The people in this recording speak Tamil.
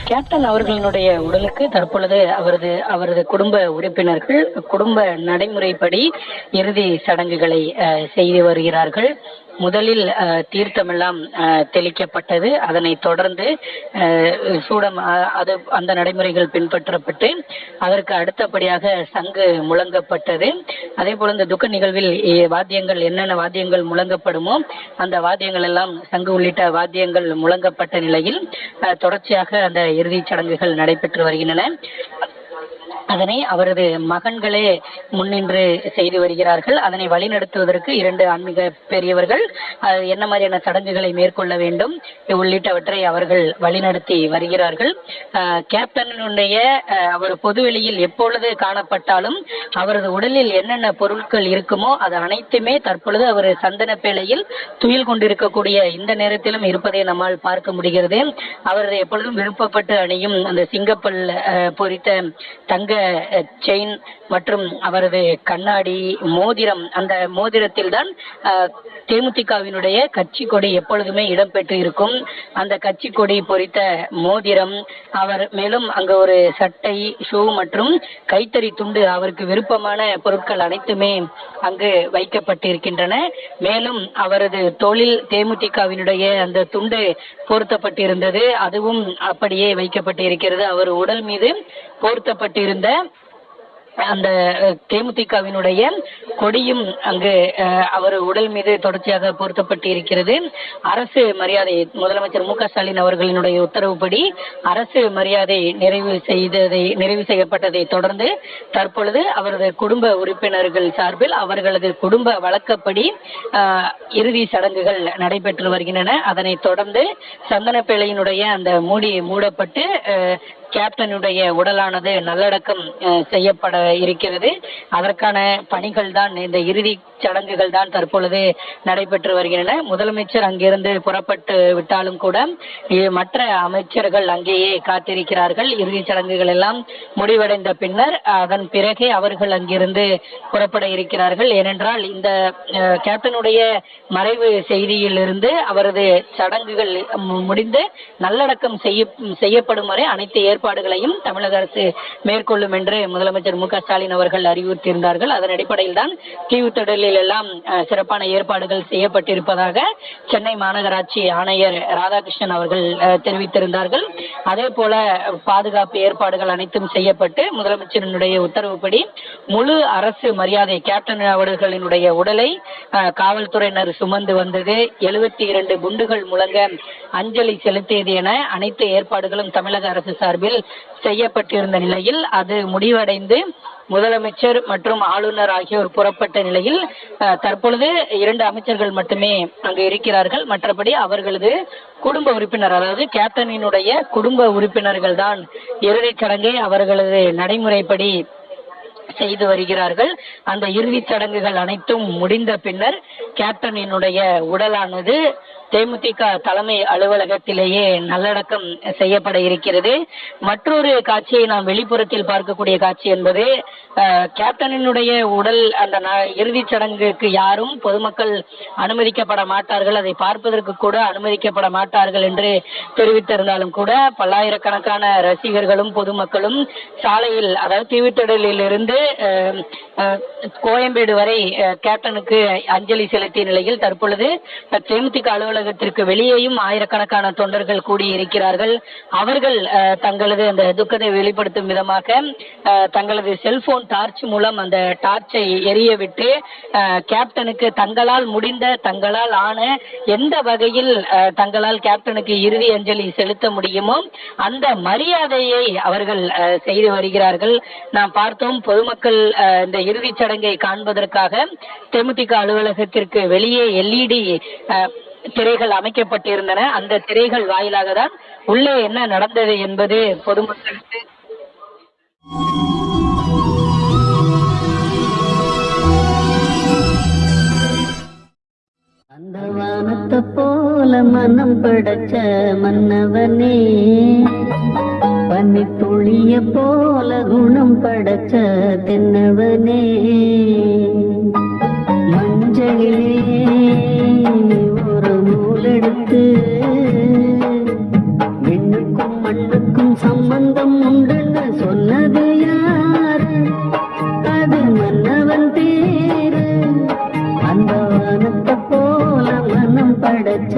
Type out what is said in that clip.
கேப்டன் அவர்களினுடைய உடலுக்கு தற்பொழுது அவரது குடும்ப உறுப்பினர்கள் குடும்ப நடைமுறைப்படி இறுதி சடங்குகளை செய்து வருகிறார்கள். முதலில் தீர்த்தமெல்லாம் தெளிக்கப்பட்டது. அதனை தொடர்ந்து சூடம் அந்த நடைமுறைகள் பின்பற்றப்பட்டு அதற்கு அடுத்தபடியாக சங்கு முழங்கப்பட்டது. அதே போல இந்த துக்க நிகழ்வில் வாத்தியங்கள் என்னென்ன வாத்தியங்கள் முழங்கப்படுமோ அந்த வாத்தியங்கள் எல்லாம் சங்கு உள்ளிட்ட வாத்தியங்கள் முழங்கப்பட்ட நிலையில் தொடர்ச்சியாக அந்த இறுதிச் சடங்குகள் நடைபெற்று வருகின்றன. அதனை அவரது மகன்களே முன்னின்று செய்து வருகிறார்கள். அதனை வழிநடத்துவதற்கு 2 ஆன்மீக பெரியவர்கள் என்ன மாதிரியான சடங்குகளை மேற்கொள்ள வேண்டும் உள்ளிட்டவற்றை அவர்கள் வழிநடத்தி வருகிறார்கள். கேப்டனுடைய அவர் பொதுவெளியில் எப்பொழுது காணப்பட்டாலும் அவரது உடலில் என்னென்ன பொருட்கள் இருக்குமோ அது அனைத்துமே தற்பொழுது அவர் சந்தன பேழையில் துயில் கொண்டிருக்கக்கூடிய இந்த நேரத்திலும் இருப்பதை நம்மால் பார்க்க முடிகிறது. அவர் எப்பொழுதும் விருப்பப்பட்டு அணியும் அந்த சிங்கப்பல் பொறித்த தங்க செயின் மற்றும் அவரது கண்ணாடி மோதிரம், அந்த மோதிரத்தில் தான் தேமுதிகவினுடைய கட்சி கொடி எப்பொழுதுமே இடம்பெற்று இருக்கும். அந்த கட்சி கொடி பொறித்த மோதிரம், அவர் மேலும் அங்கு ஒரு சட்டை, ஷூ மற்றும் கைத்தறி துண்டு, அவருக்கு விருப்பமான பொருட்கள் அனைத்துமே அங்கு வைக்கப்பட்டிருக்கின்றன. மேலும் அவரது தோளில் தேமுதிகவினுடைய அந்த துண்டு போர்த்தப்பட்டிருந்தது, அதுவும் அப்படியே வைக்கப்பட்டிருக்கிறது. அவர் உடல் மீது போர்த்தப்பட்டிருந்த அந்த தேமுதிகவினுடைய கொடியும் அங்கு அவர் உடல் மீது தொடர்ச்சியாக பொருத்தப்பட்டு இருக்கிறது. அரசு மரியாதை முதலமைச்சர் மு க ஸ்டாலின் அவர்களினுடைய உத்தரவுப்படி அரசு மரியாதை நிறைவு செய்யப்பட்டதை தொடர்ந்து தற்பொழுது அவரது குடும்ப உறுப்பினர்கள் சார்பில் அவர்களது குடும்ப வழக்கப்படி இறுதி சடங்குகள் நடைபெற்று வருகின்றன. அதனைத் தொடர்ந்து சந்தனப்பேழையினுடைய அந்த மூடப்பட்டு கேப்டனுடைய உடலானது நல்லடக்கம் செய்யப்பட இருக்கிறது. அதற்கான பணிகள் தான், இந்த இறுதி சடங்குகள் தான் தற்பொழுது நடைபெற்று வருகின்றன. முதலமைச்சர் அங்கிருந்து புறப்பட்டு விட்டாலும் கூட மற்ற அமைச்சர்கள் அங்கேயே காத்திருக்கிறார்கள். இறுதி சடங்குகள் எல்லாம் முடிவடைந்த பின்னர் அதன் பிறகே அவர்கள் அங்கிருந்து புறப்பட இருக்கிறார்கள். ஏனென்றால் இந்த கேப்டனுடைய மறைவு செய்தியிலிருந்து அவரது சடங்குகள் முடிந்து நல்லடக்கம் செய்யப்படும் வரை அனைத்து ஏற்பாடுகளையும் தமிழக அரசு மேற்கொள்ளும் என்று முதலமைச்சர் மு க ஸ்டாலின் அவர்கள் அறிவுறுத்தியிருந்தார்கள். அதன் அடிப்படையில் தான் தீவுத்திடலில் எல்லாம் சிறப்பான ஏற்பாடுகள் செய்யப்பட்டிருப்பதாக சென்னை மாநகராட்சி ஆணையர் ராதாகிருஷ்ணன் அவர்கள் தெரிவித்திருந்தார்கள். அதே போல பாதுகாப்பு ஏற்பாடுகள் அனைத்தும் செய்யப்பட்டு முதலமைச்சரினுடைய உத்தரவுப்படி முழு அரசு மரியாதை கேப்டன் அவர்களினுடைய உடலை காவல்துறையினர் சுமந்து வந்தது. 72 குண்டுகள் முழங்க அஞ்சலி செலுத்தியது என அனைத்து ஏற்பாடுகளும் தமிழக அரசு சார்பில் செய்யப்பட்டிருந்த நிலையில் அது முடிவடைந்து முதலமைச்சர் மற்றும் ஆளுநர் ஆகியோர் புறப்பட்ட நிலையில் தற்பொழுது 2 அமைச்சர்கள் மட்டுமே அங்கு இருக்கிறார்கள். மற்றபடி அவர்களது குடும்ப உறுப்பினர், அதாவது கேப்டனினுடைய குடும்ப உறுப்பினர்கள் தான் இறுதிச் சடங்கை அவர்களது நடைமுறைப்படி செய்து வருகிறார்கள். அந்த இறுதிச் சடங்குகள் அனைத்தும் முடிந்த பின்னர் கேப்டனினுடைய உடலானது தேமுதிக தலைமை அலுவலகத்திலேயே நல்லடக்கம் செய்யப்பட இருக்கிறது. மற்றொரு காட்சியை நாம் வெளிப்புறத்தில் பார்க்கக்கூடிய காட்சி என்பது கேப்டனினுடைய உடல் அந்த இறுதிச் சடங்குக்கு யாரும் பொதுமக்கள் அனுமதிக்கப்பட மாட்டார்கள், அதை பார்ப்பதற்கு கூட அனுமதிக்கப்பட மாட்டார்கள் என்று தெரிவித்திருந்தாலும் கூட பல்லாயிரக்கணக்கான ரசிகர்களும் பொதுமக்களும் சாலையில், அதாவது தீவுத்திடலில் இருந்து கோயம்பேடு வரை கேப்டனுக்கு அஞ்சலி செலுத்திய நிலையில் தற்பொழுது தேமுதிக அலுவலகத்திற்கு வெளியேயும் ஆயிரக்கணக்கான தொண்டர்கள் கூடியிருக்கிறார்கள். அவர்கள் தங்களது அந்த துக்கத்தை வெளிப்படுத்தும் விதமாக தங்களது செல்போன் டார்ச் மூலம் அந்த டார்ச்சை எரிய விட்டு கேப்டனுக்கு தங்களால் முடிந்த, தங்களால் ஆன எந்த வகையில் தங்களால் கேப்டனுக்கு இறுதி அஞ்சலி செலுத்த முடியுமோ அந்த மரியாதையை அவர்கள் செய்து வருகிறார்கள். நாம் பார்த்தோம், பொதுமக்கள் இந்த இறுதிச் சடங்கை காண்பதற்காக தேமுதிக அலுவலகத்திற்கு வெளியே LED திரைகள் அமைக்கப்பட்டிருந்தன. அந்த திரைகள் வாயிலாக தான் உள்ளே என்ன நடந்தது என்பது பொதுமக்களுக்கு அந்த வானத்தை போல மனம் படைச்ச மன்னவனே, பனி துளிய போல குணம் படைச்ச தென்னவனே, மஞ்சளிலே ஒரு நூலெடுத்து விண்ணுக்கும் மண்ணுக்கும் அவனுக்கும் சம்பந்தம் உண்டுன்னு சொன்னது யாரு? அது மன்னவன் பேரு. அந்த வானத்தை போல மனம் படைச்ச